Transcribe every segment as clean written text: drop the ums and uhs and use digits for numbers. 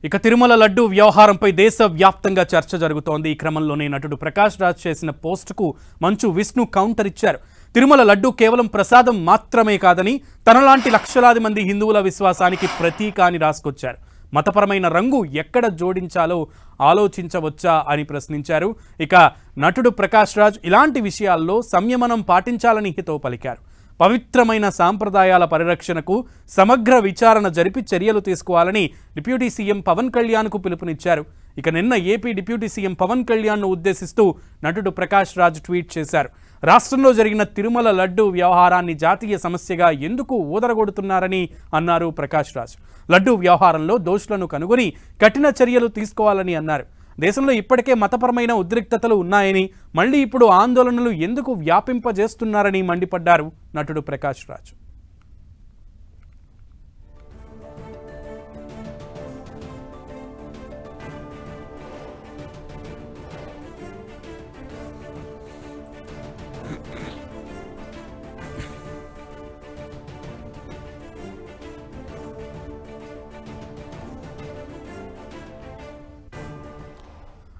ఇక తిరుమల లడ్డు వ్యవహారంపై దేశవ్యాప్తంగా చర్చ జరుగుతోంది. ఈ క్రమంలోనే నటుడు ప్రకాష్ రాజ్ చేసిన పోస్టుకు మంచు విష్ణు కౌంటర్ ఇచ్చారు. తిరుమల లడ్డు కేవలం ప్రసాదం మాత్రమే కాదని, తనలాంటి లక్షలాది మంది హిందువుల విశ్వాసానికి ప్రతీక అని రాసుకొచ్చారు. మతపరమైన రంగు ఎక్కడ జోడించాలో ఆలోచించవచ్చా అని ప్రశ్నించారు. ఇక నటుడు ప్రకాష్ రాజ్ ఇలాంటి విషయాల్లో సంయమనం పాటించాలని హితవు పలికారు. పవిత్రమైన సాంప్రదాయాల పరిరక్షణకు సమగ్ర విచారణ జరిపి చర్యలు తీసుకోవాలని డిప్యూటీ సీఎం పవన్ కళ్యాణ్కు పిలుపునిచ్చారు. ఇక నిన్న ఏపీ డిప్యూటీ సీఎం పవన్ కళ్యాణ్ను ఉద్దేశిస్తూ నటుడు ప్రకాష్ రాజ్ ట్వీట్ చేశారు. రాష్ట్రంలో జరిగిన తిరుమల లడ్డు వ్యవహారాన్ని జాతీయ సమస్యగా ఎందుకు ఊదరగొడుతున్నారని అన్నారు ప్రకాష్ రాజ్. లడ్డు వ్యవహారంలో దోషులను కనుగొని కఠిన చర్యలు తీసుకోవాలని అన్నారు. దేశంలో ఇప్పటికే మతపరమైన ఉద్రిక్తతలు ఉన్నాయని, మళ్ళీ ఇప్పుడు ఆందోళనలు ఎందుకు వ్యాపింపజేస్తున్నారని మండిపడ్డారు నటుడు ప్రకాష్ రాజ్.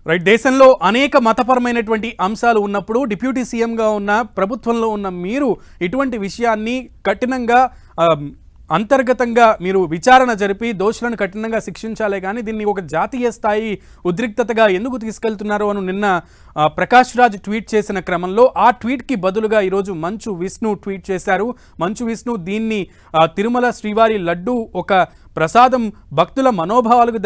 రైట్, దేశంలో అనేక మతపరమైనటువంటి అంశాలు ఉన్నప్పుడు డిప్యూటీ సీఎంగా ఉన్న ప్రభుత్వంలో ఉన్న మీరు ఇటువంటి విషయాన్ని కఠినంగా అంతర్గతంగా మీరు విచారణ జరిపి దోషులను కఠినంగా శిక్షించాలే కానీ దీన్ని ఒక జాతీయ స్థాయి ఉద్రిక్తతగా ఎందుకు తీసుకెళ్తున్నారు అని నిన్న ప్రకాష్ రాజ్ ట్వీట్ చేసిన క్రమంలో ఆ ట్వీట్కి బదులుగా ఈరోజు మంచు విష్ణు ట్వీట్ చేశారు. మంచు విష్ణు దీన్ని తిరుమల శ్రీవారి లడ్డు ఒక ప్రసాదం భక్తుల మనోభావాలకు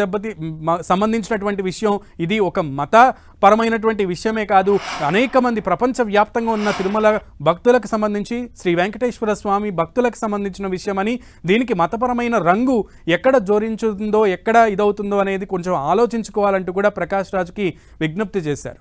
సంబంధించినటువంటి విషయం, ఇది ఒక మతపరమైనటువంటి విషయమే కాదు, అనేక మంది ప్రపంచవ్యాప్తంగా ఉన్న తిరుమల భక్తులకు సంబంధించి, శ్రీ వెంకటేశ్వర స్వామి భక్తులకు సంబంధించిన విషయమని, దీనికి మతపరమైన రంగు ఎక్కడ జోరించుతుందో ఎక్కడ ఇదవుతుందో అనేది కొంచెం ఆలోచించుకోవాలంటూ కూడా ప్రకాష్ రాజ్కి విజ్ఞప్తి చేశారు.